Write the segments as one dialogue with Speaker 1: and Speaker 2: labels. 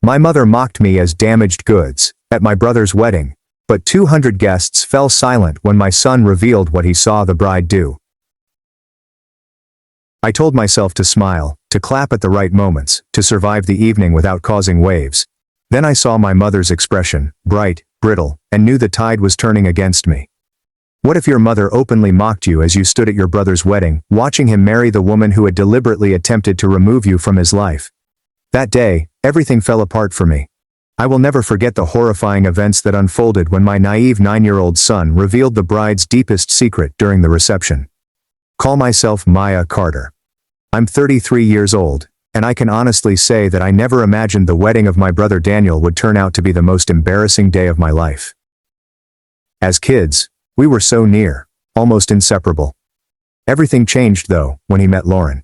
Speaker 1: My mother mocked me as damaged goods at my brother's wedding, but 200 guests fell silent when my son revealed what he saw the bride do. I told myself to smile, to clap at the right moments, to survive the evening without causing waves. Then I saw my mother's expression, bright, brittle, and knew the tide was turning against me. What if your mother openly mocked you as you stood at your brother's wedding, watching him marry the woman who had deliberately attempted to remove you from his life? That day, everything fell apart for me. I will never forget the horrifying events that unfolded when my naive 9-year-old son revealed the bride's deepest secret during the reception. Call myself Maya Carter. I'm 33 years old, and I can honestly say that I never imagined the wedding of my brother Daniel would turn out to be the most embarrassing day of my life. As kids, we were so near, almost inseparable. Everything changed though, when he met Lauren.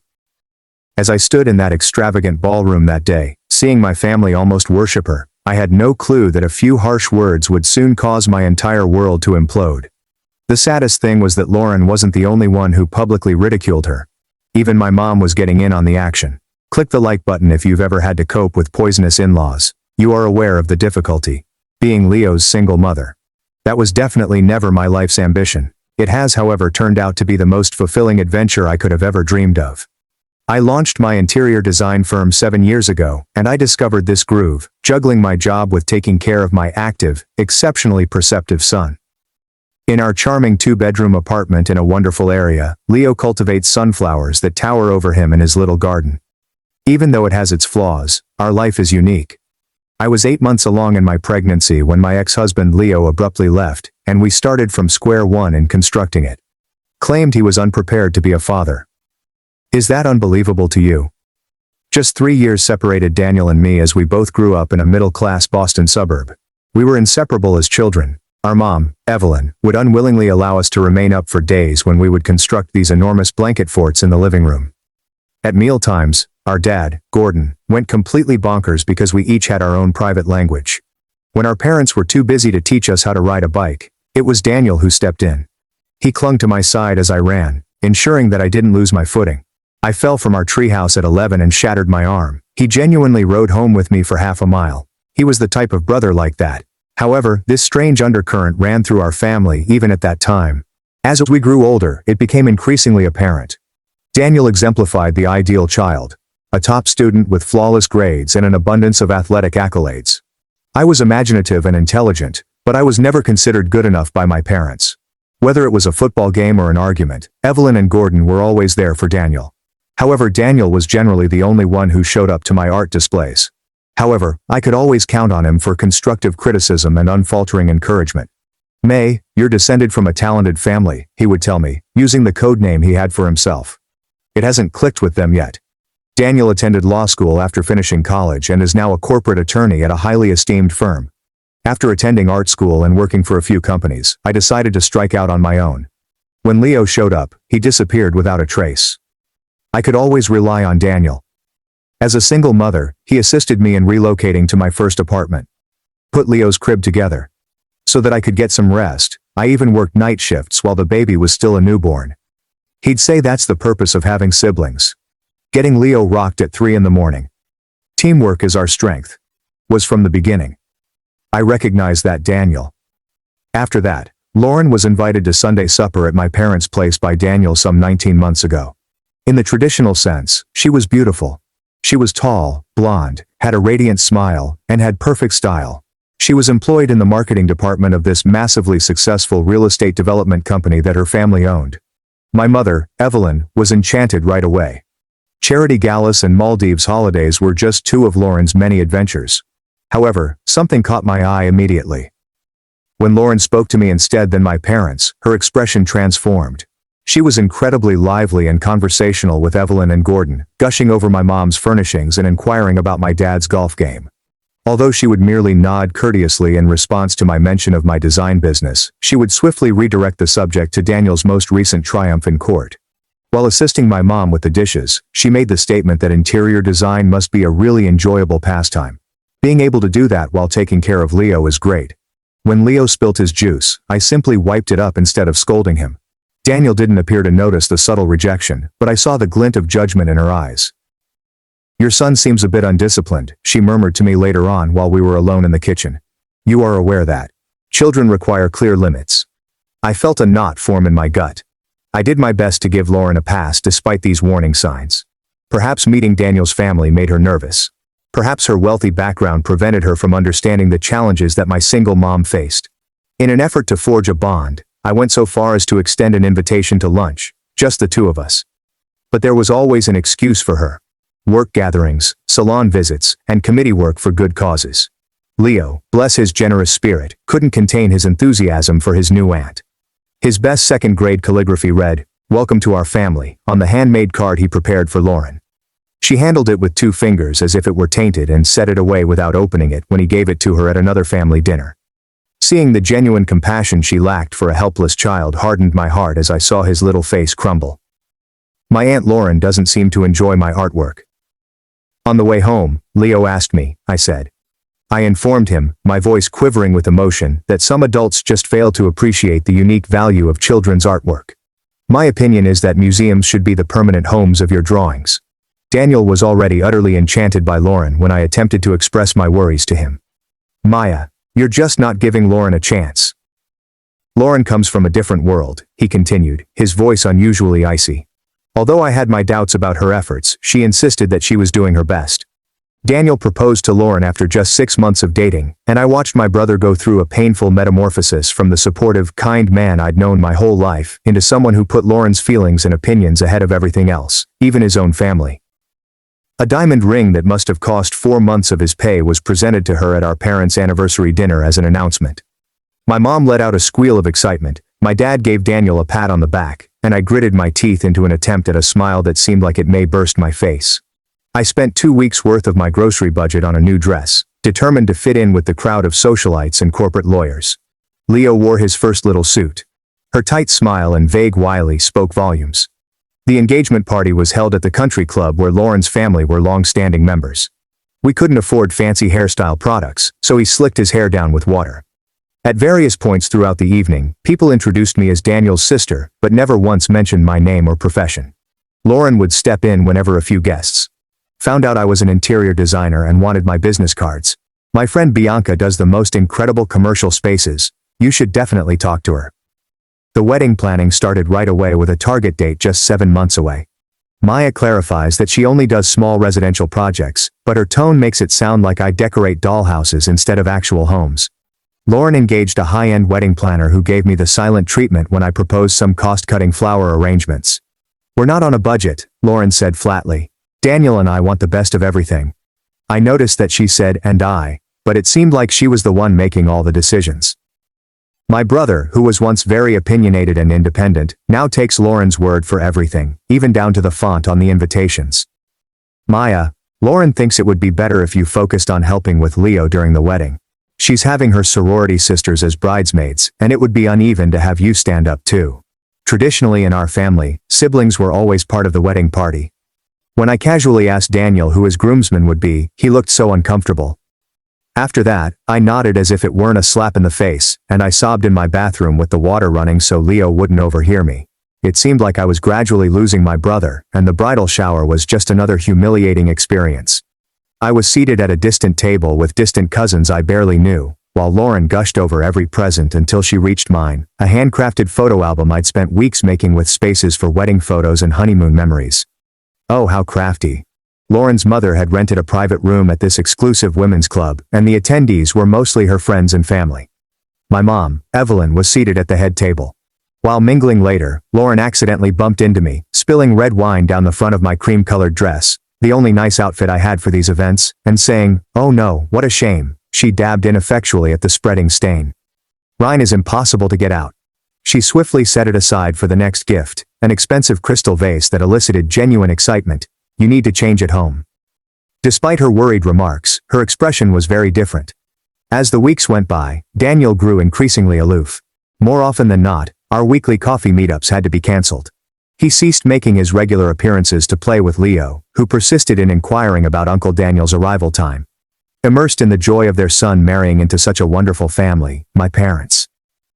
Speaker 1: As I stood in that extravagant ballroom that day, seeing my family almost worship her, I had no clue that a few harsh words would soon cause my entire world to implode. The saddest thing was that Lauren wasn't the only one who publicly ridiculed her. Even my mom was getting in on the action. Click the like button if you've ever had to cope with poisonous in-laws. You are aware of the difficulty. Being Leo's single mother. That was definitely never my life's ambition. It has, however, turned out to be the most fulfilling adventure I could have ever dreamed of. I launched my interior design firm 7 years ago, and I discovered this groove, juggling my job with taking care of my active, exceptionally perceptive son. In our charming 2-bedroom apartment in a wonderful area, Leo cultivates sunflowers that tower over him in his little garden. Even though it has its flaws, our life is unique. I was 8 months along in my pregnancy when my ex-husband Leo abruptly left, and we started from square one in constructing it. Claimed he was unprepared to be a father. Is that unbelievable to you? Just 3 years separated Daniel and me as we both grew up in a middle-class Boston suburb. We were inseparable as children. Our mom, Evelyn, would unwillingly allow us to remain up for days when we would construct these enormous blanket forts in the living room. At mealtimes, our dad, Gordon, went completely bonkers because we each had our own private language. When our parents were too busy to teach us how to ride a bike, it was Daniel who stepped in. He clung to my side as I ran, ensuring that I didn't lose my footing. I fell from our treehouse at 11 and shattered my arm. He genuinely rode home with me for half a mile. He was the type of brother like that. However, this strange undercurrent ran through our family even at that time. As we grew older, it became increasingly apparent. Daniel exemplified the ideal child. A top student with flawless grades and an abundance of athletic accolades. I was imaginative and intelligent, but I was never considered good enough by my parents. Whether it was a football game or an argument, Evelyn and Gordon were always there for Daniel. However, Daniel was generally the only one who showed up to my art displays. However, I could always count on him for constructive criticism and unfaltering encouragement. "May, you're descended from a talented family," he would tell me, using the code name he had for himself. It hasn't clicked with them yet. Daniel attended law school after finishing college and is now a corporate attorney at a highly esteemed firm. After attending art school and working for a few companies, I decided to strike out on my own. When Leo showed up, he disappeared without a trace. I could always rely on Daniel. As a single mother, he assisted me in relocating to my first apartment. Put Leo's crib together. So that I could get some rest, I even worked night shifts while the baby was still a newborn. He'd say that's the purpose of having siblings. Getting Leo rocked at 3 in the morning. Teamwork is our strength. Was from the beginning. I recognized that Daniel. After that, Lauren was invited to Sunday supper at my parents' place by Daniel some 19 months ago. In the traditional sense, she was beautiful. She was tall, blonde, had a radiant smile, and had perfect style. She was employed in the marketing department of this massively successful real estate development company that her family owned. My mother, Evelyn, was enchanted right away. Charity galas and Maldives holidays were just 2 of Lauren's many adventures. However, something caught my eye immediately. When Lauren spoke to me instead than my parents, her expression transformed. She was incredibly lively and conversational with Evelyn and Gordon, gushing over my mom's furnishings and inquiring about my dad's golf game. Although she would merely nod courteously in response to my mention of my design business, she would swiftly redirect the subject to Daniel's most recent triumph in court. While assisting my mom with the dishes, she made the statement that interior design must be a really enjoyable pastime. Being able to do that while taking care of Leo is great. When Leo spilt his juice, I simply wiped it up instead of scolding him. Daniel didn't appear to notice the subtle rejection, but I saw the glint of judgment in her eyes. "Your son seems a bit undisciplined," she murmured to me later on while we were alone in the kitchen. "You are aware that children require clear limits." I felt a knot form in my gut. I did my best to give Lauren a pass despite these warning signs. Perhaps meeting Daniel's family made her nervous. Perhaps her wealthy background prevented her from understanding the challenges that my single mom faced. In an effort to forge a bond, I went so far as to extend an invitation to lunch, just the two of us. But there was always an excuse for her. Work gatherings, salon visits, and committee work for good causes. Leo, bless his generous spirit, couldn't contain his enthusiasm for his new aunt. His best second-grade calligraphy read, "Welcome to our family," on the handmade card he prepared for Lauren. She handled it with 2 fingers as if it were tainted and set it away without opening it when he gave it to her at another family dinner. Seeing the genuine compassion she lacked for a helpless child hardened my heart as I saw his little face crumble. "My Aunt Lauren doesn't seem to enjoy my artwork." On the way home, Leo asked me, I said. I informed him, my voice quivering with emotion, that some adults just fail to appreciate the unique value of children's artwork. "My opinion is that museums should be the permanent homes of your drawings." Daniel was already utterly enchanted by Lauren when I attempted to express my worries to him. "Maya, you're just not giving Lauren a chance." "Lauren comes from a different world," he continued, his voice unusually icy. Although I had my doubts about her efforts, she insisted that she was doing her best. Daniel proposed to Lauren after just 6 months of dating, and I watched my brother go through a painful metamorphosis from the supportive, kind man I'd known my whole life into someone who put Lauren's feelings and opinions ahead of everything else, even his own family. A diamond ring that must have cost 4 months of his pay was presented to her at our parents' anniversary dinner as an announcement. My mom let out a squeal of excitement, my dad gave Daniel a pat on the back, and I gritted my teeth into an attempt at a smile that seemed like it may burst my face. I spent 2 weeks' worth of my grocery budget on a new dress, determined to fit in with the crowd of socialites and corporate lawyers. Leo wore his first little suit. Her tight smile and vague wily spoke volumes. The engagement party was held at the country club where Lauren's family were long-standing members. We couldn't afford fancy hairstyle products, so he slicked his hair down with water. At various points throughout the evening, people introduced me as Daniel's sister, but never once mentioned my name or profession. Lauren would step in whenever a few guests found out I was an interior designer and wanted my business cards. "My friend Bianca does the most incredible commercial spaces. You should definitely talk to her." The wedding planning started right away with a target date just 7 months away. Maya clarifies that she only does small residential projects, but her tone makes it sound like I decorate dollhouses instead of actual homes. Lauren engaged a high-end wedding planner who gave me the silent treatment when I proposed some cost-cutting flower arrangements. "We're not on a budget," Lauren said flatly. "Daniel and I want the best of everything." I noticed that she said "and I," but it seemed like she was the one making all the decisions. My brother, who was once very opinionated and independent, now takes Lauren's word for everything, even down to the font on the invitations. "Maya, Lauren thinks it would be better if you focused on helping with Leo during the wedding. She's having her sorority sisters as bridesmaids, and it would be uneven to have you stand up too. Traditionally in our family, siblings were always part of the wedding party." When I casually asked Daniel who his groomsman would be, he looked so uncomfortable. After that, I nodded as if it weren't a slap in the face, and I sobbed in my bathroom with the water running so Leo wouldn't overhear me. It seemed like I was gradually losing my brother, and the bridal shower was just another humiliating experience. I was seated at a distant table with distant cousins I barely knew, while Lauren gushed over every present until she reached mine, a handcrafted photo album I'd spent weeks making with spaces for wedding photos and honeymoon memories. Oh, how crafty. Lauren's mother had rented a private room at this exclusive women's club, and the attendees were mostly her friends and family. My mom, Evelyn, was seated at the head table. While mingling later, Lauren accidentally bumped into me, spilling red wine down the front of my cream-colored dress, the only nice outfit I had for these events, and saying, "Oh no, what a shame," she dabbed ineffectually at the spreading stain. "Wine is impossible to get out." She swiftly set it aside for the next gift, an expensive crystal vase that elicited genuine excitement. "You need to change at home." Despite her worried remarks, her expression was very different. As the weeks went by, Daniel grew increasingly aloof. More often than not, our weekly coffee meetups had to be cancelled. He ceased making his regular appearances to play with Leo, who persisted in inquiring about Uncle Daniel's arrival time. Immersed in the joy of their son marrying into such a wonderful family, my parents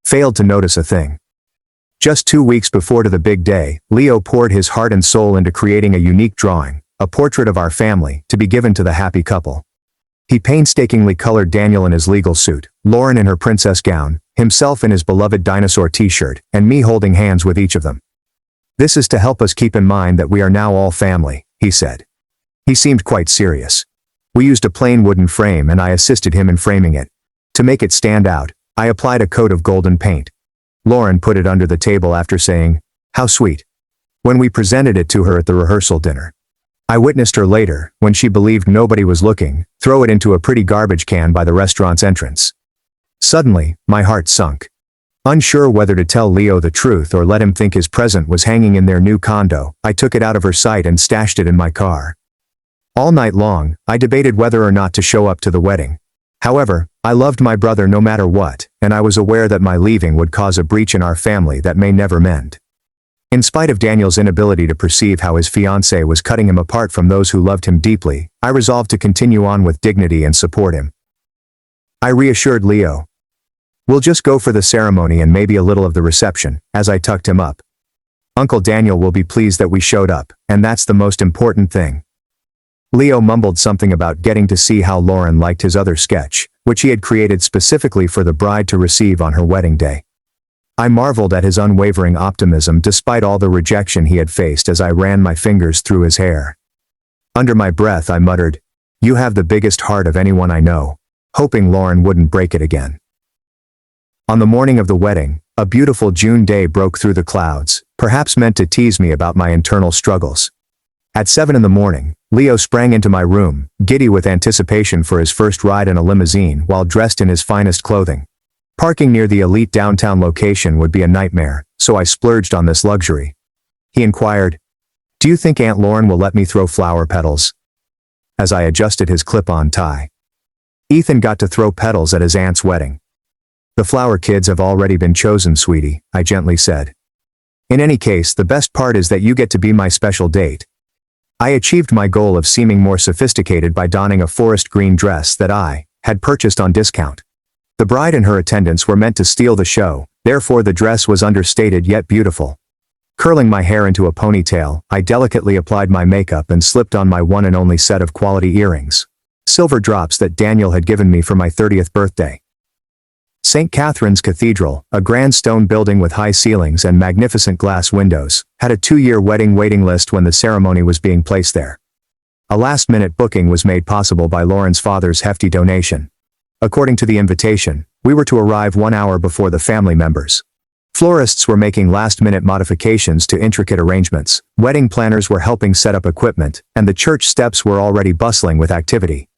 Speaker 1: failed to notice a thing. Just 2 weeks before to the big day, Leo poured his heart and soul into creating a unique drawing, a portrait of our family, to be given to the happy couple. He painstakingly colored Daniel in his legal suit, Lauren in her princess gown, himself in his beloved dinosaur t-shirt, and me holding hands with each of them. "This is to help us keep in mind that we are now all family," he said. He seemed quite serious. We used a plain wooden frame and I assisted him in framing it. To make it stand out, I applied a coat of golden paint. Lauren put it under the table after saying, "How sweet," when we presented it to her at the rehearsal dinner. I witnessed her later, when she believed nobody was looking, throw it into a pretty garbage can by the restaurant's entrance. Suddenly, my heart sunk. Unsure whether to tell Leo the truth or let him think his present was hanging in their new condo, I took it out of her sight and stashed it in my car. All night long, I debated whether or not to show up to the wedding. However, I loved my brother no matter what, and I was aware that my leaving would cause a breach in our family that may never mend. In spite of Daniel's inability to perceive how his fiancée was cutting him apart from those who loved him deeply, I resolved to continue on with dignity and support him. I reassured Leo. "We'll just go for the ceremony and maybe a little of the reception," as I tucked him up. "Uncle Daniel will be pleased that we showed up, and that's the most important thing." Leo mumbled something about getting to see how Lauren liked his other sketch, which he had created specifically for the bride to receive on her wedding day. I marveled at his unwavering optimism despite all the rejection he had faced as I ran my fingers through his hair. Under my breath I muttered, "You have the biggest heart of anyone I know," hoping Lauren wouldn't break it again. On the morning of the wedding, a beautiful June day broke through the clouds, perhaps meant to tease me about my internal struggles. At 7 in the morning, Leo sprang into my room, giddy with anticipation for his first ride in a limousine while dressed in his finest clothing. Parking near the elite downtown location would be a nightmare, so I splurged on this luxury. He inquired, "Do you think Aunt Lauren will let me throw flower petals?" As I adjusted his clip-on tie. "Ethan got to throw petals at his aunt's wedding." "The flower kids have already been chosen, sweetie," I gently said. "In any case, the best part is that you get to be my special date." I achieved my goal of seeming more sophisticated by donning a forest green dress that I had purchased on discount. The bride and her attendants were meant to steal the show, therefore the dress was understated yet beautiful. Curling my hair into a ponytail, I delicately applied my makeup and slipped on my one and only set of quality earrings. Silver drops that Daniel had given me for my 30th birthday. St. Catherine's Cathedral, a grand stone building with high ceilings and magnificent glass windows, had a 2-year wedding waiting list when the ceremony was being placed there. A last-minute booking was made possible by Lauren's father's hefty donation. According to the invitation, we were to arrive 1 hour before the family members. Florists were making last-minute modifications to intricate arrangements, wedding planners were helping set up equipment, and the church steps were already bustling with activity.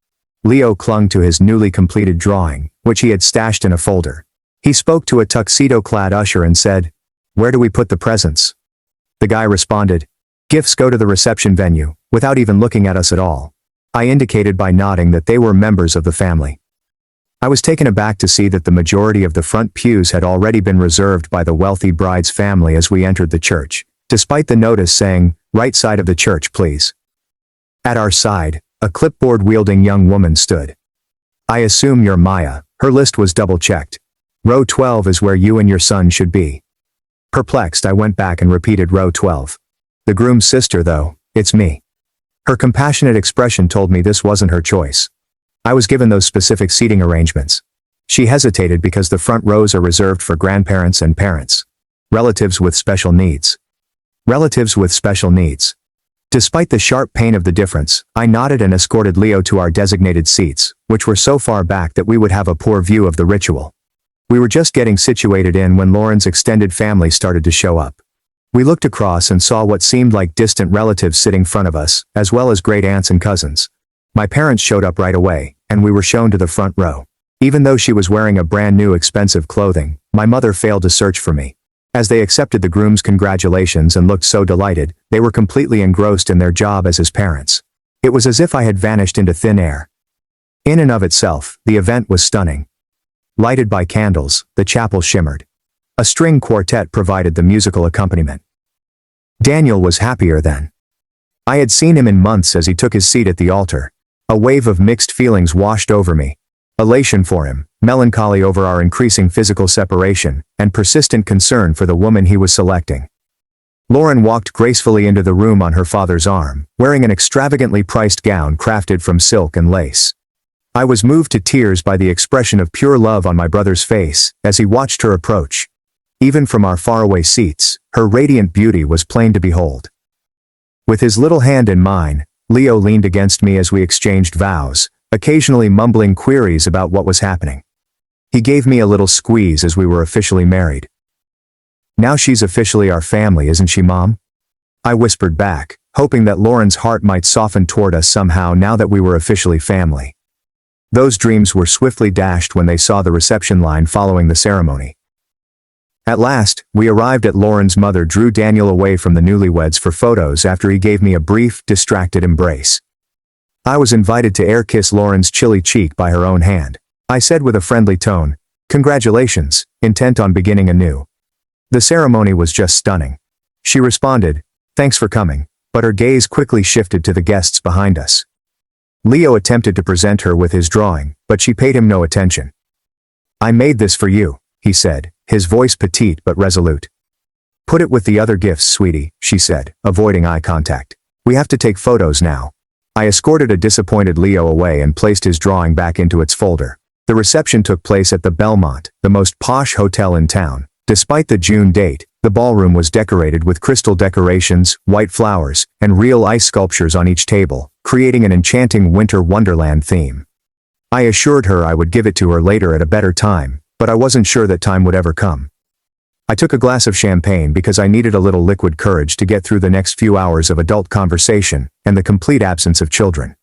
Speaker 1: Leo clung to his newly completed drawing, which he had stashed in a folder. He spoke to a tuxedo-clad usher and said, "Where do we put the presents?" The guy responded, "Gifts go to the reception venue," without even looking at us at all. I indicated by nodding that they were members of the family. I was taken aback to see that the majority of the front pews had already been reserved by the wealthy bride's family as we entered the church, despite the notice saying, "Right side of the church, please." At our side, a clipboard-wielding young woman stood. "I assume you're Maya," her list was double-checked. "Row 12 is where you and your son should be." Perplexed, I went back and repeated row 12. "The groom's sister, though, it's me." Her compassionate expression told me this wasn't her choice. I was given those specific seating arrangements. She hesitated because the front rows are reserved for grandparents and parents. Relatives with special needs. Relatives with special needs. Despite the sharp pain of the difference, I nodded and escorted Leo to our designated seats, which were so far back that we would have a poor view of the ritual. We were just getting situated in when Lauren's extended family started to show up. We looked across and saw what seemed like distant relatives sitting in front of us, as well as great aunts and cousins. My parents showed up right away, and we were shown to the front row. Even though she was wearing a brand new expensive clothing, my mother failed to search for me. As they accepted the groom's congratulations and looked so delighted, they were completely engrossed in their job as his parents. It was as if I had vanished into thin air. In and of itself, the event was stunning. Lighted by candles, the chapel shimmered. A string quartet provided the musical accompaniment. Daniel was happier then. I had seen him in months as he took his seat at the altar. A wave of mixed feelings washed over me. Elation for him, melancholy over our increasing physical separation, and persistent concern for the woman he was selecting. Lauren walked gracefully into the room on her father's arm, wearing an extravagantly priced gown crafted from silk and lace. I was moved to tears by the expression of pure love on my brother's face as he watched her approach. Even from our faraway seats, her radiant beauty was plain to behold. With his little hand in mine, Leo leaned against me as we exchanged vows, occasionally mumbling queries about what was happening. He gave me a little squeeze as we were officially married. "Now she's officially our family, isn't she, Mom?" I whispered back, hoping that Lauren's heart might soften toward us somehow now that we were officially family. Those dreams were swiftly dashed when they saw the reception line following the ceremony. At last, we arrived at Lauren's mother drew Daniel away from the newlyweds for photos after he gave me a brief, distracted embrace. I was invited to air kiss Lauren's chilly cheek by her own hand. I said with a friendly tone, "Congratulations," intent on beginning anew. The ceremony was just stunning. She responded, "Thanks for coming," but her gaze quickly shifted to the guests behind us. Leo attempted to present her with his drawing, but she paid him no attention. "I made this for you," he said, his voice petite but resolute. "Put it with the other gifts, sweetie," she said, avoiding eye contact. "We have to take photos now." I escorted a disappointed Leo away and placed his drawing back into its folder. The reception took place at the Belmont, the most posh hotel in town. Despite the June date, the ballroom was decorated with crystal decorations, white flowers, and real ice sculptures on each table, creating an enchanting winter wonderland theme. I assured her I would give it to her later at a better time, but I wasn't sure that time would ever come. I took a glass of champagne because I needed a little liquid courage to get through the next few hours of adult conversation and the complete absence of children.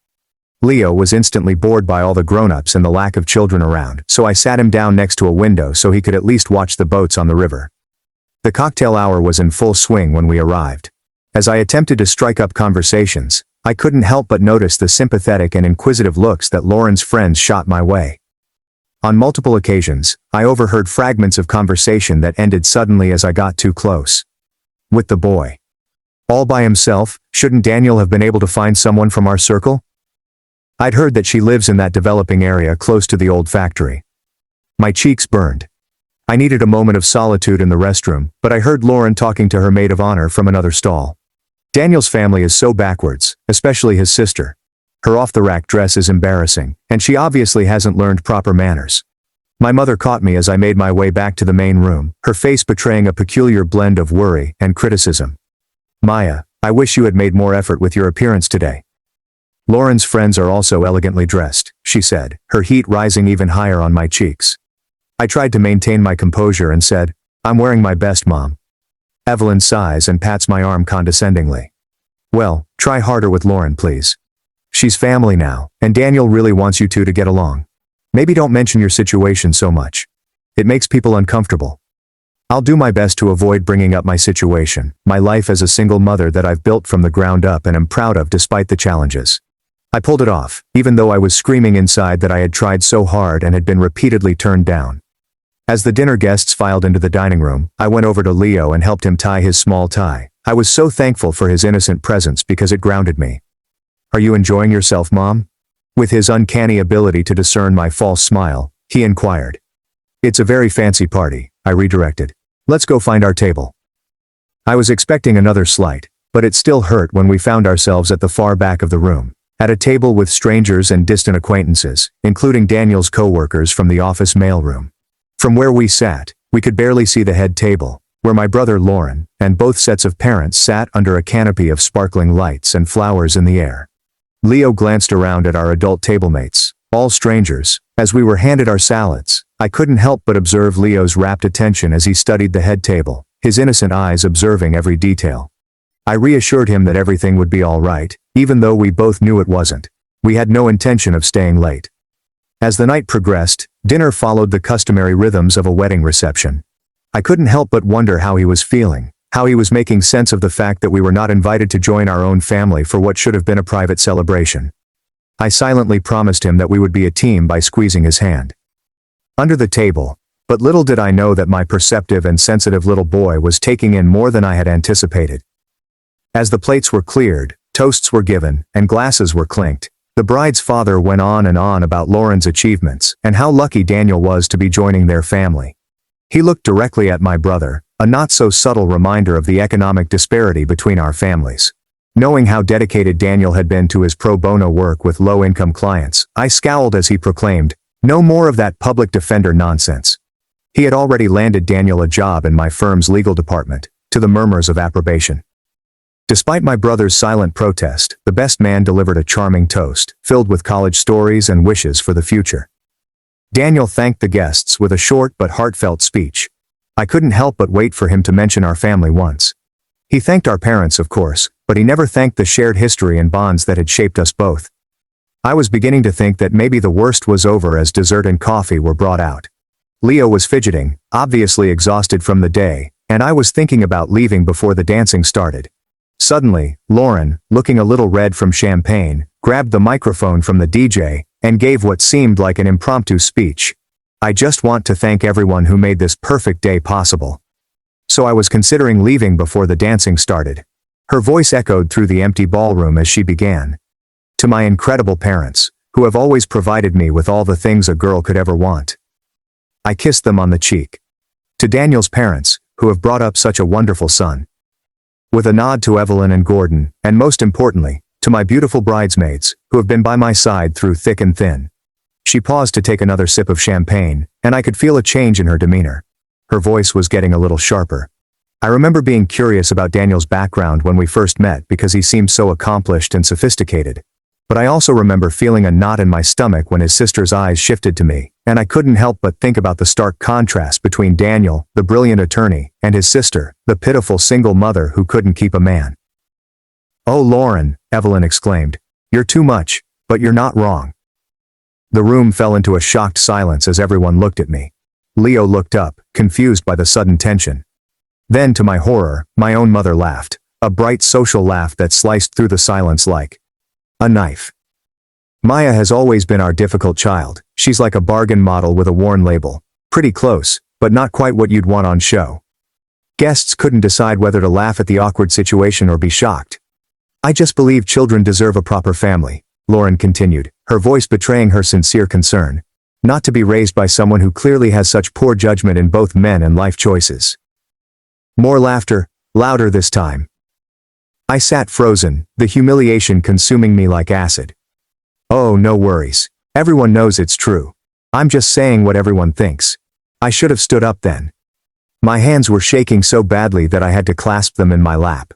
Speaker 1: Leo was instantly bored by all the grown-ups and the lack of children around, so I sat him down next to a window so he could at least watch the boats on the river. The cocktail hour was in full swing when we arrived. As I attempted to strike up conversations, I couldn't help but notice the sympathetic and inquisitive looks that Lauren's friends shot my way. On multiple occasions, I overheard fragments of conversation that ended suddenly as I got too close. With the boy. All by himself, shouldn't Daniel have been able to find someone from our circle? I'd heard that she lives in that developing area close to the old factory. My cheeks burned. I needed a moment of solitude in the restroom, but I heard Lauren talking to her maid of honor from another stall. Daniel's family is so backwards, especially his sister. Her off-the-rack dress is embarrassing, and she obviously hasn't learned proper manners. My mother caught me as I made my way back to the main room, her face betraying a peculiar blend of worry and criticism. "Maya, I wish you had made more effort with your appearance today." "Lauren's friends are also elegantly dressed," she said, her heat rising even higher on my cheeks. I tried to maintain my composure and said, "I'm wearing my best, Mom." Evelyn sighs and pats my arm condescendingly. "Well, try harder with Lauren, please. She's family now, and Daniel really wants you two to get along. Maybe don't mention your situation so much. It makes people uncomfortable." I'll do my best to avoid bringing up my situation, my life as a single mother that I've built from the ground up and am proud of despite the challenges. I pulled it off, even though I was screaming inside that I had tried so hard and had been repeatedly turned down. As the dinner guests filed into the dining room, I went over to Leo and helped him tie his small tie. I was so thankful for his innocent presence because it grounded me. "Are you enjoying yourself, Mom?" With his uncanny ability to discern my false smile, he inquired. "It's a very fancy party," I redirected. "Let's go find our table." I was expecting another slight, but it still hurt when we found ourselves at the far back of the room. At a table with strangers and distant acquaintances, including Daniel's co-workers from the office mailroom. From where we sat, we could barely see the head table, where my brother Lauren, and both sets of parents sat under a canopy of sparkling lights and flowers in the air. Leo glanced around at our adult tablemates, all strangers. As we were handed our salads, I couldn't help but observe Leo's rapt attention as he studied the head table, his innocent eyes observing every detail. I reassured him that everything would be all right, even though we both knew it wasn't. We had no intention of staying late. As the night progressed, dinner followed the customary rhythms of a wedding reception. I couldn't help but wonder how he was feeling, how he was making sense of the fact that we were not invited to join our own family for what should have been a private celebration. I silently promised him that we would be a team by squeezing his hand. Under the table, but little did I know that my perceptive and sensitive little boy was taking in more than I had anticipated. As the plates were cleared, toasts were given, and glasses were clinked, the bride's father went on and on about Lauren's achievements and how lucky Daniel was to be joining their family. He looked directly at my brother, A not-so-subtle reminder of the economic disparity between our families. Knowing how dedicated Daniel had been to his pro bono work with low-income clients, I scowled as he proclaimed, "No more of that public defender nonsense." He had already landed Daniel a job in my firm's legal department, to the murmurs of approbation. Despite my brother's silent protest, the best man delivered a charming toast, filled with college stories and wishes for the future. Daniel thanked the guests with a short but heartfelt speech. I couldn't help but wait for him to mention our family once. He thanked our parents, of course, but he never thanked the shared history and bonds that had shaped us both. I was beginning to think that maybe the worst was over as dessert and coffee were brought out. Leo was fidgeting, obviously exhausted from the day, and I was thinking about leaving before the dancing started. Suddenly, Lauren, looking a little red from champagne, grabbed the microphone from the DJ, and gave what seemed like an impromptu speech. "I just want to thank everyone who made this perfect day possible." So I was considering leaving before the dancing started. Her voice echoed through the empty ballroom as she began. "To my incredible parents, who have always provided me with all the things a girl could ever want." I kissed them on the cheek. "To Daniel's parents, who have brought up such a wonderful son." With a nod to Evelyn and Gordon, and most importantly, to my beautiful bridesmaids, who have been by my side through thick and thin. She paused to take another sip of champagne, and I could feel a change in her demeanor. Her voice was getting a little sharper. I remember being curious about Daniel's background when we first met because he seemed so accomplished and sophisticated. But I also remember feeling a knot in my stomach when his sister's eyes shifted to me, and I couldn't help but think about the stark contrast between Daniel, the brilliant attorney, and his sister, the pitiful single mother who couldn't keep a man. "Oh, Lauren," Evelyn exclaimed, "you're too much, but you're not wrong." The room fell into a shocked silence as everyone looked at me. Leo looked up, confused by the sudden tension. Then, to my horror, my own mother laughed, a bright social laugh that sliced through the silence like a knife. "Maya has always been our difficult child. She's like a bargain model with a worn label. Pretty close, but not quite what you'd want on show." Guests couldn't decide whether to laugh at the awkward situation or be shocked. "I just believe children deserve a proper family," Lauren continued, her voice betraying her sincere concern. "Not to be raised by someone who clearly has such poor judgment in both men and life choices." More laughter, louder this time. I sat frozen, the humiliation consuming me like acid. "Oh, no worries. Everyone knows it's true. I'm just saying what everyone thinks." I should have stood up then. My hands were shaking so badly that I had to clasp them in my lap.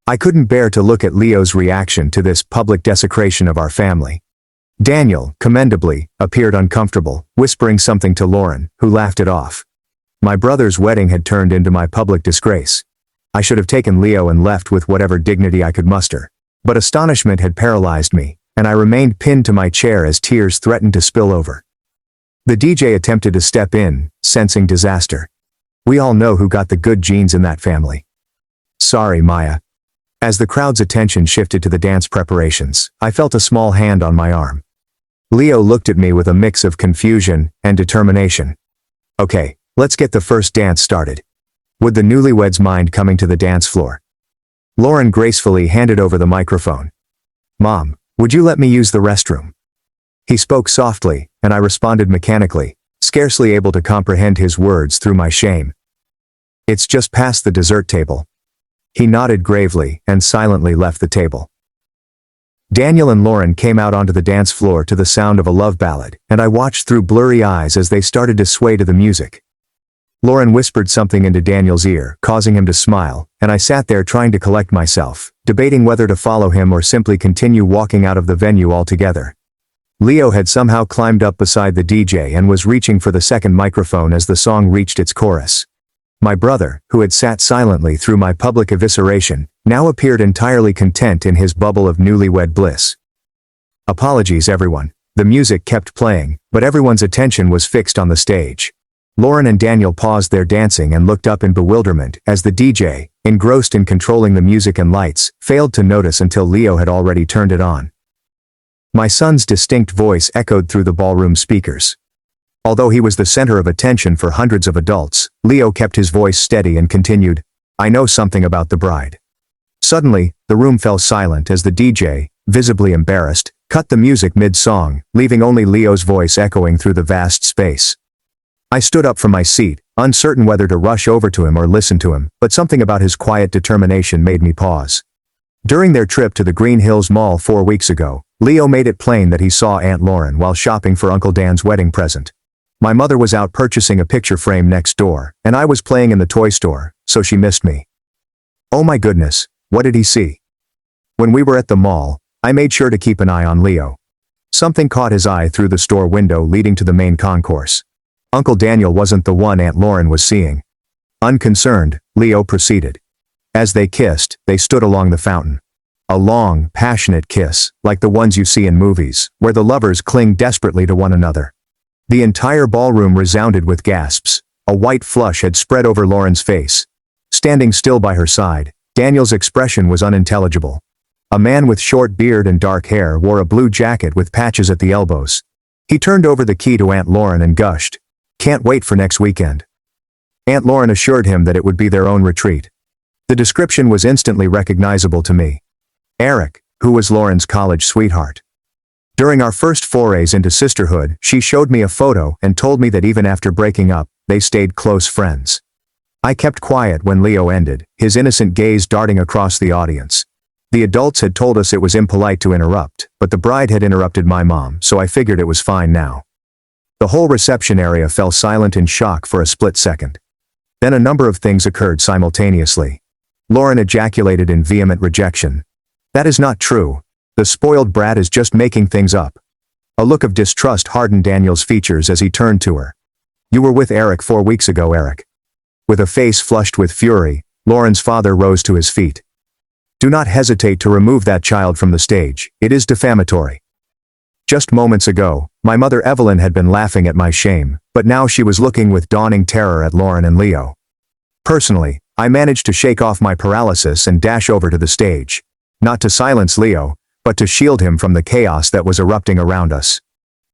Speaker 1: I couldn't bear to look at Leo's reaction to this public desecration of our family. Daniel, commendably, appeared uncomfortable, whispering something to Lauren, who laughed it off. My brother's wedding had turned into my public disgrace. I should have taken Leo and left with whatever dignity I could muster. But astonishment had paralyzed me, and I remained pinned to my chair as tears threatened to spill over. The DJ attempted to step in, sensing disaster. "We all know who got the good genes in that family." "Sorry, Maya." As the crowd's attention shifted to the dance preparations, I felt a small hand on my arm. Leo looked at me with a mix of confusion and determination. "Okay, let's get the first dance started." Would the newlyweds mind coming to the dance floor? Lauren gracefully handed over the microphone. "Mom, would you let me use the restroom?" He spoke softly, and I responded mechanically, scarcely able to comprehend his words through my shame. "It's just past the dessert table." He nodded gravely and silently left the table. Daniel and Lauren came out onto the dance floor to the sound of a love ballad, and I watched through blurry eyes as they started to sway to the music. Lauren whispered something into Daniel's ear, causing him to smile, and I sat there trying to collect myself, debating whether to follow him or simply continue walking out of the venue altogether. Leo had somehow climbed up beside the DJ and was reaching for the second microphone as the song reached its chorus. My brother, who had sat silently through my public evisceration, now appeared entirely content in his bubble of newlywed bliss. Apologies, everyone. The music kept playing, but everyone's attention was fixed on the stage. Lauren and Daniel paused their dancing and looked up in bewilderment as the DJ, engrossed in controlling the music and lights, failed to notice until Leo had already turned it on. My son's distinct voice echoed through the ballroom speakers. Although he was the center of attention for hundreds of adults, Leo kept his voice steady and continued, "I know something about the bride." Suddenly, the room fell silent as the DJ, visibly embarrassed, cut the music mid-song, leaving only Leo's voice echoing through the vast space. I stood up from my seat, uncertain whether to rush over to him or listen to him, but something about his quiet determination made me pause. During their trip to the Green Hills Mall 4 weeks ago, Leo made it plain that he saw Aunt Lauren while shopping for Uncle Dan's wedding present. My mother was out purchasing a picture frame next door, and I was playing in the toy store, so she missed me. Oh my goodness, what did he see? When we were at the mall, I made sure to keep an eye on Leo. Something caught his eye through the store window leading to the main concourse. Uncle Daniel wasn't the one Aunt Lauren was seeing. Unconcerned, Leo proceeded. As they kissed, they stood along the fountain. A long, passionate kiss, like the ones you see in movies, where the lovers cling desperately to one another. The entire ballroom resounded with gasps. A white flush had spread over Lauren's face. Standing still by her side, Daniel's expression was unintelligible. A man with short beard and dark hair wore a blue jacket with patches at the elbows. He turned over the key to Aunt Lauren and gushed, "Can't wait for next weekend." Aunt Lauren assured him that it would be their own retreat. The description was instantly recognizable to me. Eric, who was Lauren's college sweetheart. During our first forays into sisterhood, she showed me a photo and told me that even after breaking up, they stayed close friends. I kept quiet when Leo ended, his innocent gaze darting across the audience. The adults had told us it was impolite to interrupt, but the bride had interrupted my mom, so I figured it was fine now. The whole reception area fell silent in shock for a split second. Then a number of things occurred simultaneously. Lauren ejaculated in vehement rejection. "That is not true. The spoiled brat is just making things up." A look of distrust hardened Daniel's features as he turned to her. "You were with Eric 4 weeks ago, Eric." With a face flushed with fury, Lauren's father rose to his feet. "Do not hesitate to remove that child from the stage. It is defamatory." Just moments ago, my mother Evelyn had been laughing at my shame, but now she was looking with dawning terror at Lauren and Leo. Personally, I managed to shake off my paralysis and dash over to the stage. Not to silence Leo, but to shield him from the chaos that was erupting around us.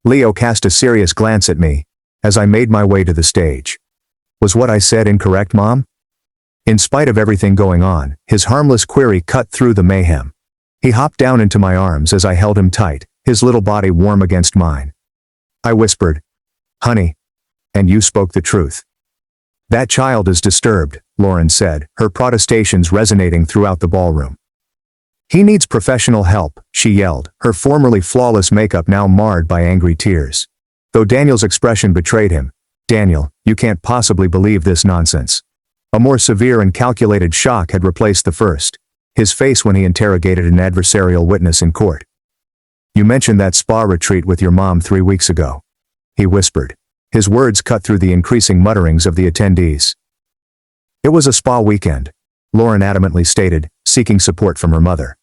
Speaker 1: Leo cast a serious glance at me as I made my way to the stage. "Was what I said incorrect, Mom?" In spite of everything going on, his harmless query cut through the mayhem. He hopped down into my arms as I held him tight, his little body warm against mine. I whispered, "Honey, and you spoke the truth." "That child is disturbed," Lauren said, her protestations resonating throughout the ballroom. "He needs professional help," she yelled, her formerly flawless makeup now marred by angry tears. Though Daniel's expression betrayed him. "Daniel, you can't possibly believe this nonsense." A more severe and calculated shock had replaced the first. His face when he interrogated an adversarial witness in court. "You mentioned that spa retreat with your mom 3 weeks ago," he whispered. His words cut through the increasing mutterings of the attendees. "It was a spa weekend," Lauren adamantly stated, seeking support from her mother.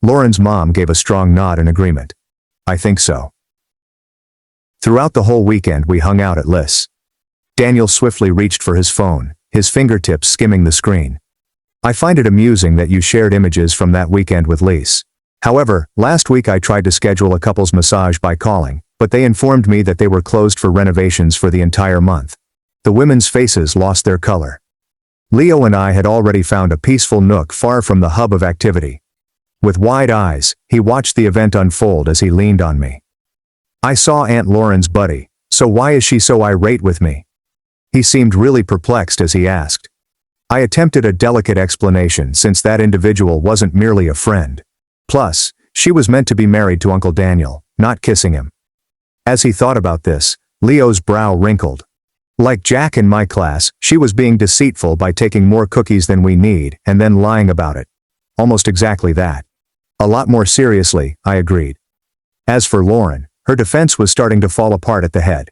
Speaker 1: Lauren's mom gave a strong nod in agreement. "I think so." Throughout the whole weekend we hung out at Liz. Daniel swiftly reached for his phone, his fingertips skimming the screen. "I find it amusing that you shared images from that weekend with Lise. However, last week I tried to schedule a couple's massage by calling, but they informed me that they were closed for renovations for the entire month." The women's faces lost their color. Leo and I had already found a peaceful nook far from the hub of activity. With wide eyes, he watched the event unfold as he leaned on me. "I saw Aunt Lauren's buddy, so why is she so irate with me?" He seemed really perplexed as he asked. I attempted a delicate explanation since that individual wasn't merely a friend. Plus, she was meant to be married to Uncle Daniel, not kissing him. As he thought about this, Leo's brow wrinkled. Like Jack in my class, she was being deceitful by taking more cookies than we need and then lying about it. Almost exactly that. A lot more seriously, I agreed. As for Lauren, her defense was starting to fall apart at the head.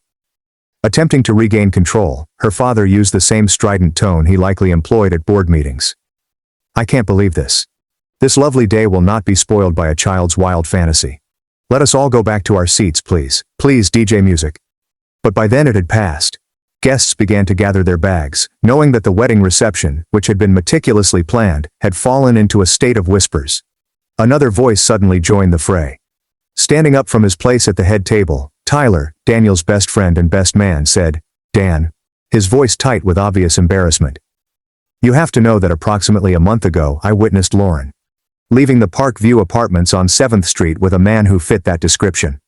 Speaker 1: Attempting to regain control, her father used the same strident tone he likely employed at board meetings. "I can't believe this. This lovely day will not be spoiled by a child's wild fantasy. Let us all go back to our seats, please. Please, DJ music." But by then it had passed. Guests began to gather their bags, knowing that the wedding reception, which had been meticulously planned, had fallen into a state of whispers. Another voice suddenly joined the fray. Standing up from his place at the head table, Tyler, Daniel's best friend and best man, said, "Dan," his voice tight with obvious embarrassment. "You have to know that approximately a month ago I witnessed Lauren leaving the Park View apartments on 7th Street with a man who fit that description."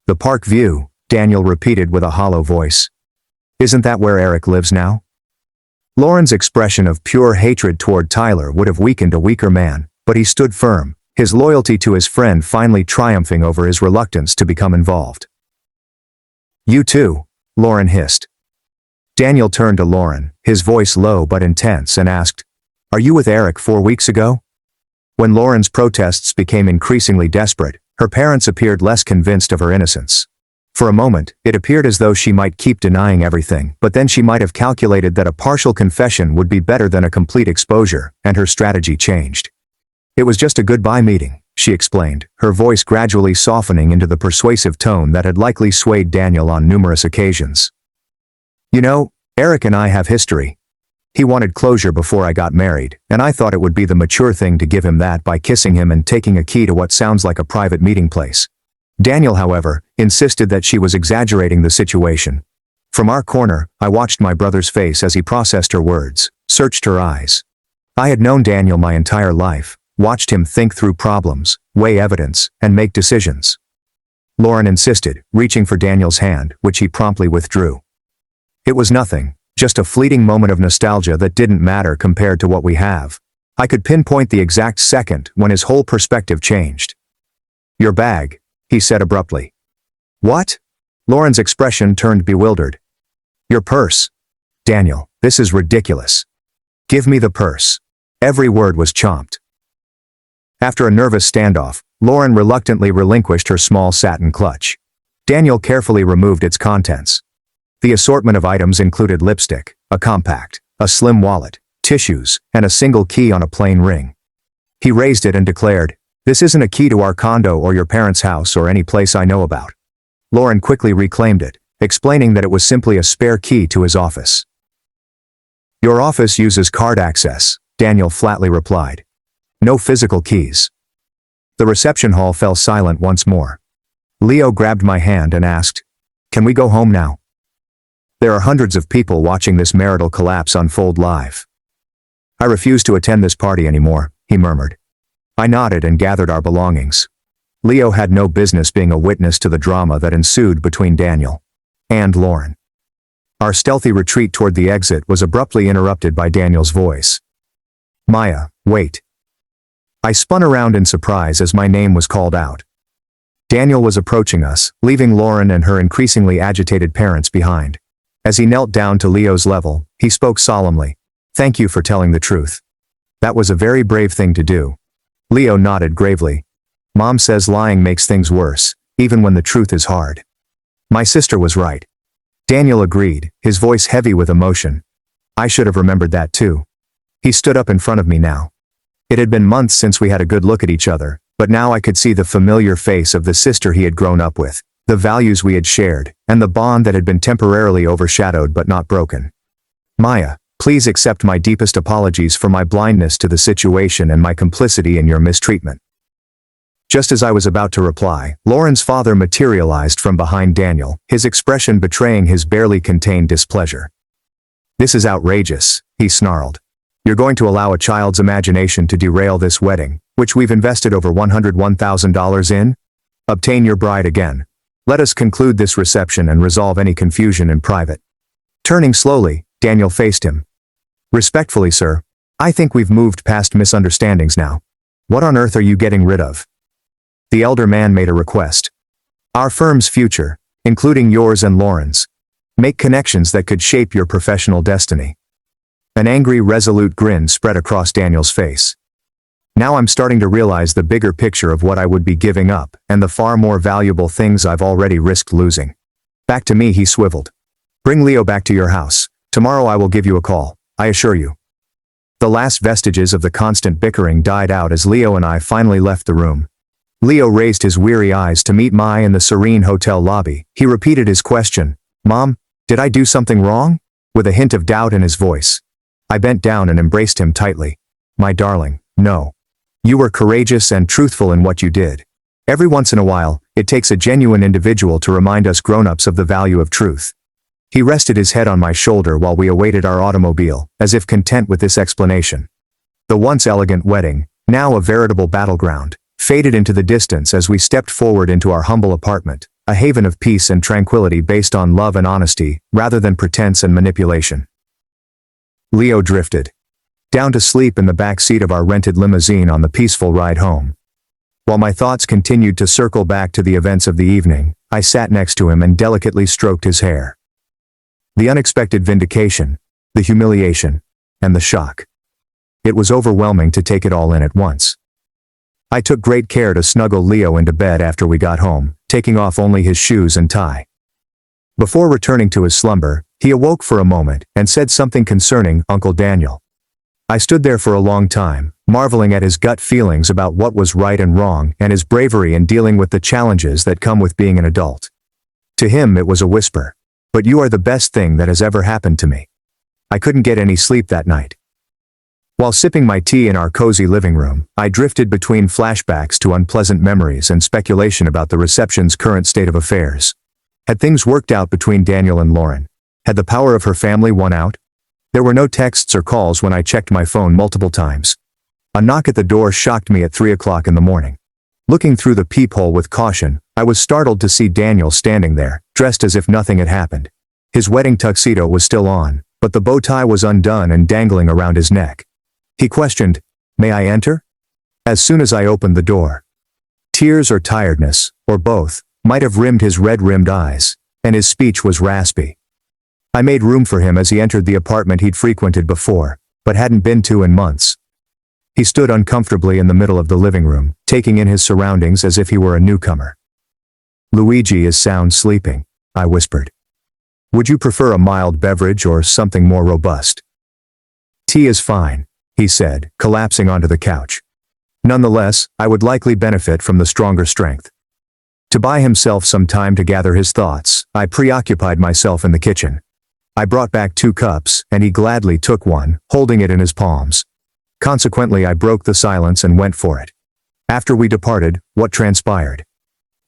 Speaker 1: "The Park View," Daniel repeated with a hollow voice. Isn't that where Eric lives now? Lauren's expression of pure hatred toward Tyler would have weakened a weaker man, but he stood firm, his loyalty to his friend finally triumphing over his reluctance to become involved. You too, Lauren hissed. Daniel turned to Lauren, his voice low but intense, and asked, "Are you with Eric 4 weeks ago?" When Lauren's protests became increasingly desperate, her parents appeared less convinced of her innocence. For a moment, it appeared as though she might keep denying everything, but then she might have calculated that a partial confession would be better than a complete exposure, and her strategy changed. "It was just a goodbye meeting," she explained, her voice gradually softening into the persuasive tone that had likely swayed Daniel on numerous occasions. "You know, Eric and I have history. He wanted closure before I got married, and I thought it would be the mature thing to give him that by kissing him and taking a key to what sounds like a private meeting place." Daniel, however, insisted that she was exaggerating the situation. From our corner, I watched my brother's face as he processed her words, searched her eyes. I had known Daniel my entire life, watched him think through problems, weigh evidence, and make decisions. Lauren insisted, reaching for Daniel's hand, which he promptly withdrew. "It was nothing, just a fleeting moment of nostalgia that didn't matter compared to what we have." I could pinpoint the exact second when his whole perspective changed. "Your bag," he said abruptly. "What?" Lauren's expression turned bewildered. "Your purse." "Daniel, this is ridiculous. Give me the purse." Every word was chomped. After a nervous standoff, Lauren reluctantly relinquished her small satin clutch. Daniel carefully removed its contents. The assortment of items included lipstick, a compact, a slim wallet, tissues, and a single key on a plain ring. He raised it and declared, "This isn't a key to our condo or your parents' house or any place I know about." Lauren quickly reclaimed it, explaining that it was simply a spare key to his office. "Your office uses card access," Daniel flatly replied. "No physical keys." The reception hall fell silent once more. Leo grabbed my hand and asked, "Can we go home now? There are hundreds of people watching this marital collapse unfold live." "I refuse to attend this party anymore," he murmured. I nodded and gathered our belongings. Leo had no business being a witness to the drama that ensued between Daniel and Lauren. Our stealthy retreat toward the exit was abruptly interrupted by Daniel's voice. "Maya, wait." I spun around in surprise as my name was called out. Daniel was approaching us, leaving Lauren and her increasingly agitated parents behind. As he knelt down to Leo's level, he spoke solemnly. "Thank you for telling the truth. That was a very brave thing to do." Leo nodded gravely. "Mom says lying makes things worse, even when the truth is hard." "My sister was right." Daniel agreed, his voice heavy with emotion. "I should have remembered that too." He stood up in front of me now. It had been months since we had a good look at each other, but now I could see the familiar face of the sister he had grown up with, the values we had shared, and the bond that had been temporarily overshadowed but not broken. "Maya, please accept my deepest apologies for my blindness to the situation and my complicity in your mistreatment." Just as I was about to reply, Lauren's father materialized from behind Daniel, his expression betraying his barely contained displeasure. "This is outrageous," he snarled. "You're going to allow a child's imagination to derail this wedding, which we've invested over $101,000 in? Obtain your bride again. Let us conclude this reception and resolve any confusion in private." Turning slowly, Daniel faced him. "Respectfully, sir, I think we've moved past misunderstandings now. What on earth are you getting rid of?" The elder man made a request. "Our firm's future, including yours and Lauren's. Make connections that could shape your professional destiny." An angry, resolute grin spread across Daniel's face. Now I'm starting to realize the bigger picture of what I would be giving up, and the far more valuable things I've already risked losing. Back to me, he swiveled. "Bring Leo back to your house. Tomorrow I will give you a call, I assure you." The last vestiges of the constant bickering died out as Leo and I finally left the room. Leo raised his weary eyes to meet mine in the serene hotel lobby. He repeated his question, "Mom, did I do something wrong?" with a hint of doubt in his voice. I bent down and embraced him tightly. "My darling, no. You were courageous and truthful in what you did. Every once in a while, it takes a genuine individual to remind us grown-ups of the value of truth." He rested his head on my shoulder while we awaited our automobile, as if content with this explanation. The once elegant wedding, now a veritable battleground, faded into the distance as we stepped forward into our humble apartment, a haven of peace and tranquility based on love and honesty, rather than pretense and manipulation. Leo drifted down to sleep in the back seat of our rented limousine on the peaceful ride home. While my thoughts continued to circle back to the events of the evening, I sat next to him and delicately stroked his hair. The unexpected vindication, the humiliation, and the shock. It was overwhelming to take it all in at once. I took great care to snuggle Leo into bed after we got home, taking off only his shoes and tie. Before returning to his slumber, he awoke for a moment and said something concerning Uncle Daniel. I stood there for a long time, marveling at his gut feelings about what was right and wrong and his bravery in dealing with the challenges that come with being an adult. To him it was a whisper, "But you are the best thing that has ever happened to me." I couldn't get any sleep that night. While sipping my tea in our cozy living room, I drifted between flashbacks to unpleasant memories and speculation about the reception's current state of affairs. Had things worked out between Daniel and Lauren? Had the power of her family won out? There were no texts or calls when I checked my phone multiple times. A knock at the door shocked me at 3 o'clock in the morning. Looking through the peephole with caution, I was startled to see Daniel standing there, dressed as if nothing had happened. His wedding tuxedo was still on, but the bow tie was undone and dangling around his neck. He questioned, "May I enter?" As soon as I opened the door. Tears or tiredness, or both, might have rimmed his red-rimmed eyes, and his speech was raspy. I made room for him as he entered the apartment he'd frequented before, but hadn't been to in months. He stood uncomfortably in the middle of the living room, taking in his surroundings as if he were a newcomer. "Luigi is sound sleeping," I whispered. "Would you prefer a mild beverage or something more robust?" "Tea is fine," he said, collapsing onto the couch. Nonetheless, I would likely benefit from the stronger strength. To buy himself some time to gather his thoughts, I preoccupied myself in the kitchen. I brought back 2 cups, and he gladly took one, holding it in his palms. Consequently, I broke the silence and went for it. After we departed, what transpired?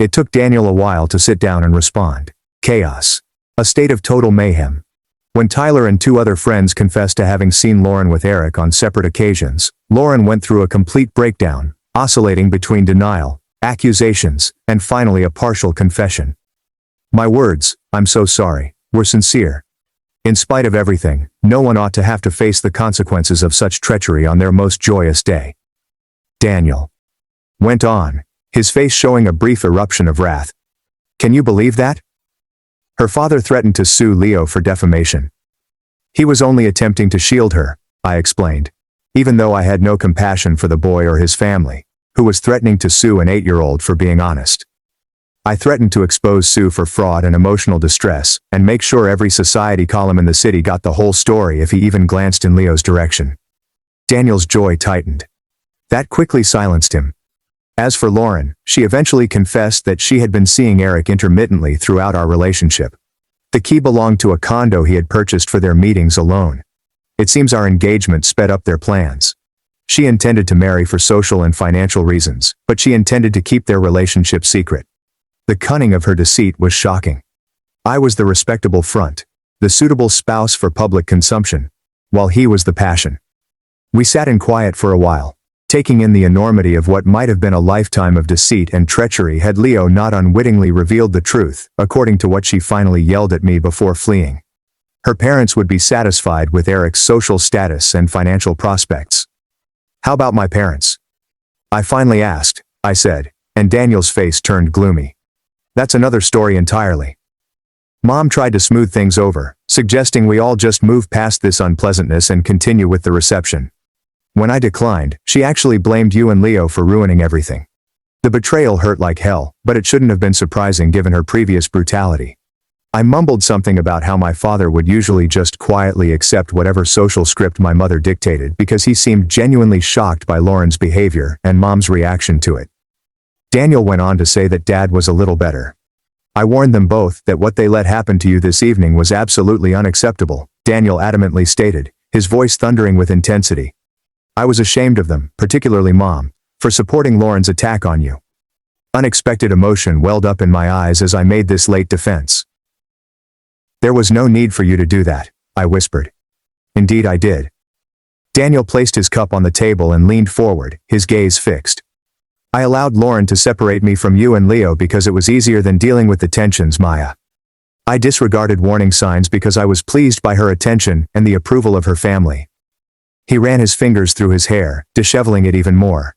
Speaker 1: It took Daniel a while to sit down and respond. Chaos. A state of total mayhem. When Tyler and 2 other friends confessed to having seen Lauren with Eric on separate occasions, Lauren went through a complete breakdown, oscillating between denial, accusations, and finally a partial confession. My words, "I'm so sorry," were sincere. In spite of everything, no one ought to have to face the consequences of such treachery on their most joyous day. Daniel went on, his face showing a brief eruption of wrath. "Can you believe that? Her father threatened to sue Leo for defamation. He was only attempting to shield her," I explained, even though I had no compassion for the boy or his family, who was threatening to sue an 8-year-old for being honest. I threatened to expose Sue for fraud and emotional distress, and make sure every society column in the city got the whole story if he even glanced in Leo's direction. Daniel's jaw tightened. That quickly silenced him. As for Lauren, she eventually confessed that she had been seeing Eric intermittently throughout our relationship. The key belonged to a condo he had purchased for their meetings alone. It seems our engagement sped up their plans. She intended to marry for social and financial reasons, but she intended to keep their relationship secret. The cunning of her deceit was shocking. I was the respectable front, the suitable spouse for public consumption, while he was the passion. We sat in quiet for a while, taking in the enormity of what might have been a lifetime of deceit and treachery had Leo not unwittingly revealed the truth, according to what she finally yelled at me before fleeing. Her parents would be satisfied with Eric's social status and financial prospects. "How about my parents?" I finally asked, I said, and Daniel's face turned gloomy. "That's another story entirely. Mom tried to smooth things over, suggesting we all just move past this unpleasantness and continue with the reception. When I declined, she actually blamed you and Leo for ruining everything. The betrayal hurt like hell, but it shouldn't have been surprising given her previous brutality." I mumbled something about how my father would usually just quietly accept whatever social script my mother dictated because he seemed genuinely shocked by Lauren's behavior and Mom's reaction to it. Daniel went on to say that Dad was a little better. "I warned them both that what they let happen to you this evening was absolutely unacceptable," Daniel adamantly stated, his voice thundering with intensity. "I was ashamed of them, particularly Mom, for supporting Lauren's attack on you." Unexpected emotion welled up in my eyes as I made this late defense. "There was no need for you to do that," I whispered. "Indeed I did." Daniel placed his cup on the table and leaned forward, his gaze fixed. I allowed Lauren to separate me from you and Leo because it was easier than dealing with the tensions, Maya. I disregarded warning signs because I was pleased by her attention and the approval of her family. He ran his fingers through his hair, disheveling it even more.